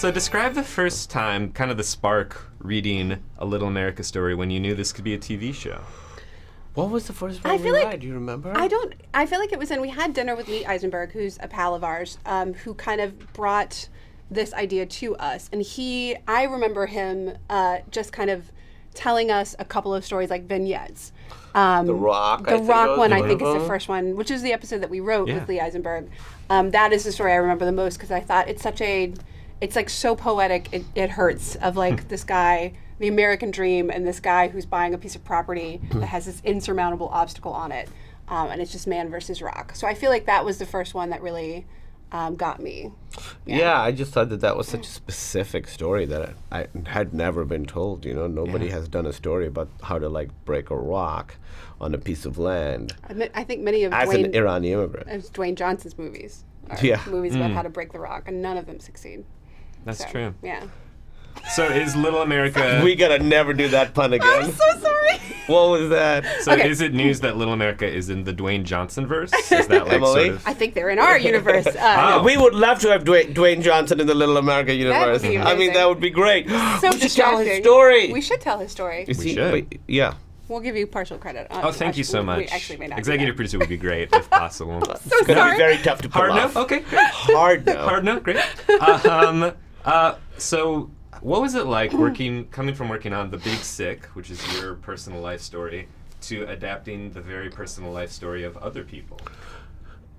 So describe the first time, kind of the spark, reading A Little America Story when you knew this could be a TV show. What was the first one we read? Do you remember? I feel like it was we had dinner with Lee Eisenberg, who's a pal of ours, who kind of brought this idea to us. And I remember him just kind of telling us a couple of stories, like vignettes. The Rock. The Rock one, I think, is the first one, which is the episode that we wrote with Lee Eisenberg. That is the story I remember the most because I thought it's like so poetic, it hurts, of like this guy, the American dream, and this guy who's buying a piece of property that has this insurmountable obstacle on it. And it's just man versus rock. So I feel like that was the first one that really got me. Yeah, I just thought that was such a specific story that I had never been told. Nobody has done a story about how to break a rock on a piece of land. I think many of an Iranian immigrant. As Dwayne Johnson's movies. Movies about how to break the rock, and none of them succeed. That's true. Yeah. So is Little America... We gotta never do that pun again. I'm so sorry. What was that? So is it news that Little America is in the Dwayne Johnson verse? Is that Emily? sort of... I think they're in our universe. We would love to have Dwayne Johnson in the Little America universe. That would be I mean, that would be great. So we should tell his story. We should tell his story. You see, should. Yeah. We'll give you partial credit. Thank you so much. We actually may not Executive producer would be great if possible. So It's going to be very tough to pull Hard off. no? Okay. Hard no. Hard no? Great. So what was it like coming from working on The Big Sick, which is your personal life story, to adapting the very personal life story of other people?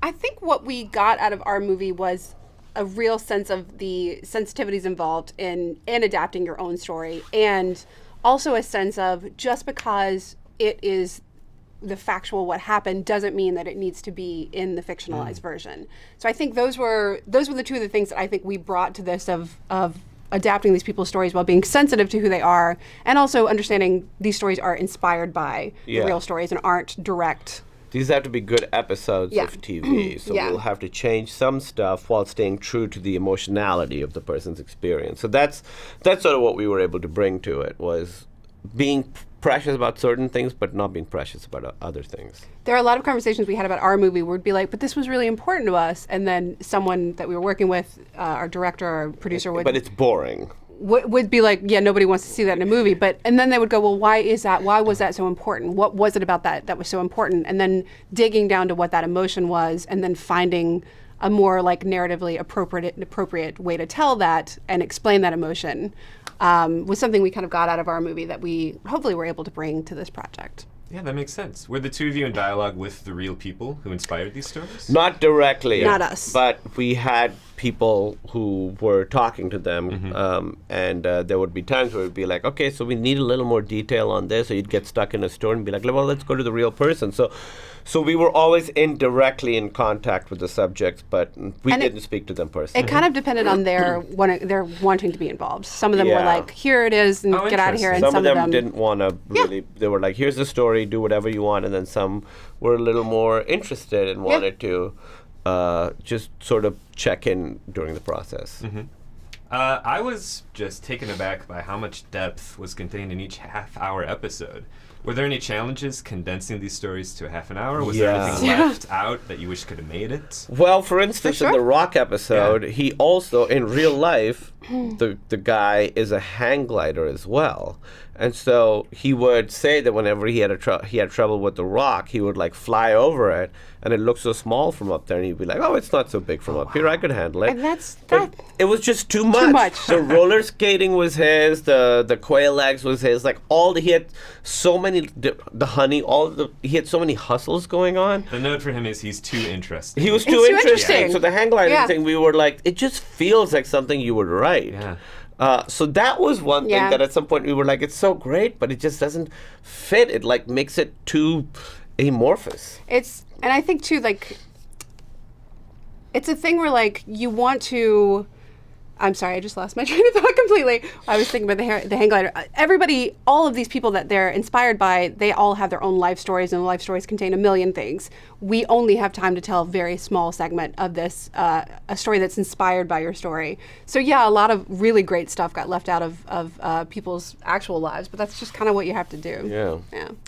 I think what we got out of our movie was a real sense of the sensitivities involved in adapting your own story, and also a sense of just because it is the factual what happened doesn't mean that it needs to be in the fictionalized version. So I think those were the two of the things that I think we brought to this of adapting these people's stories while being sensitive to who they are, and also understanding these stories are inspired by the real stories and aren't direct. These have to be good episodes of TV, so we'll have to change some stuff while staying true to the emotionality of the person's experience. So that's sort of what we were able to bring to it, was being precious about certain things, but not being precious about other things. There are a lot of conversations we had about our movie where we'd be like, but this was really important to us, and then someone that we were working with, our director or producer would... But it's boring. Would be like, yeah, nobody wants to see that in a movie. And then they would go, well, why is that? Why was that so important? What was it about that was so important? And then digging down to what that emotion was, and then finding a more narratively appropriate way to tell that and explain that emotion was something we kind of got out of our movie that we hopefully were able to bring to this project. Yeah, that makes sense. Were the two of you in dialogue with the real people who inspired these stories? Not directly. Not us. But we had people who were talking to them, and there would be times where it would be like, okay, so we need a little more detail on this, or you'd get stuck in a story and be like, well, let's go to the real person. So we were always indirectly in contact with the subjects, but we didn't speak to them personally. It kind of depended on their wanting to be involved. Some of them were like, here it is, and get out of here. And some of them didn't want to really, they were like, here's the story, do whatever you want. And then some were a little more interested and wanted to just sort of check in during the process. I was just taken aback by how much depth was contained in each half-hour episode. Were there any challenges condensing these stories to a half an hour? Was there anything left out that you wish could have made it? Well, for instance, in the Rock episode, he also, in real life, the guy is a hang glider as well. And so he would say that whenever he had trouble with the rock, he would fly over it, and it looked so small from up there, and he'd be like, "Oh, it's not so big from up here. I could handle it." And it was just too much. The roller skating was his. The quail legs was his. He had so many. The honey. He had so many hustles going on. The note for him is he's too interesting. He was too interesting. So the hang gliding thing, we were like, it just feels like something you would write. Yeah. So that was one thing that at some point we were like, it's so great, but it just doesn't fit. It makes it too amorphous. And I think too, it's a thing where you want to. I'm sorry, I just lost my train of thought completely. I was thinking about the hang glider. Everybody, all of these people that they're inspired by, they all have their own life stories, and life stories contain a million things. We only have time to tell a very small segment of this, a story that's inspired by your story. So a lot of really great stuff got left out of people's actual lives, but that's just kind of what you have to do.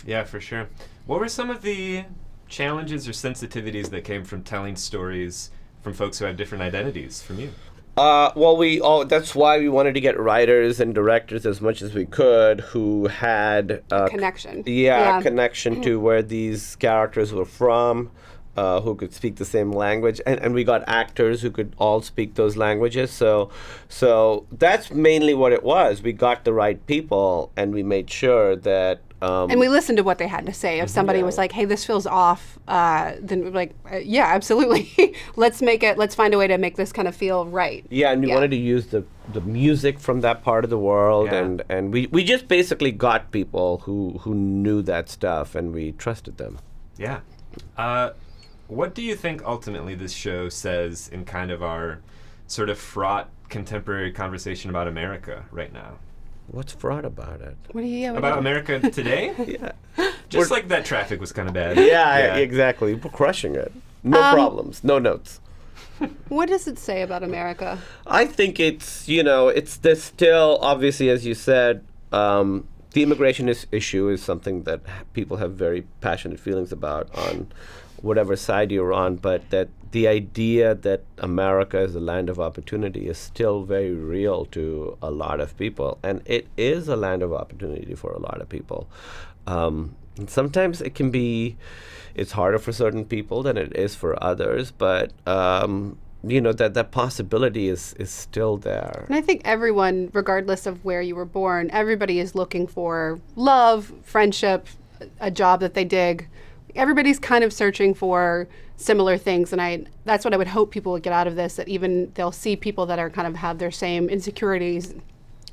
Yeah, for sure. What were some of the challenges or sensitivities that came from telling stories from folks who have different identities from you? That's why we wanted to get writers and directors as much as we could who had Connection. Connection to where these characters were from, who could speak the same language, and we got actors who could all speak those languages. So that's mainly what it was. We got the right people, and we made sure that. And we listened to what they had to say. If somebody was like, "Hey, this feels off," then we're like, "Yeah, absolutely. Let's find a way to make this kind of feel right." Yeah, and we wanted to use the music from that part of the world, and we just basically got people who knew that stuff, and we trusted them. Yeah. What do you think ultimately this show says in kind of our sort of fraught contemporary conversation about America right now? What's fraught about it? About America today? Yeah. Just like that traffic was kind of bad. Yeah, exactly. We're crushing it. No problems, no notes. What does it say about America? I think there's still, obviously, as you said, the immigration issue is something that people have very passionate feelings about on whatever side you're on, but that the idea that America is a land of opportunity is still very real to a lot of people, and it is a land of opportunity for a lot of people. And sometimes it's harder for certain people than it is for others, but that possibility is still there. And I think everyone, regardless of where you were born, everybody is looking for love, friendship, a job that they dig. Everybody's kind of searching for similar things, and that's what I would hope people would get out of this, that even they'll see people that are kind of have their same insecurities,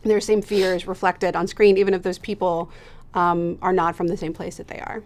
their same fears reflected on screen, even if those people are not from the same place that they are.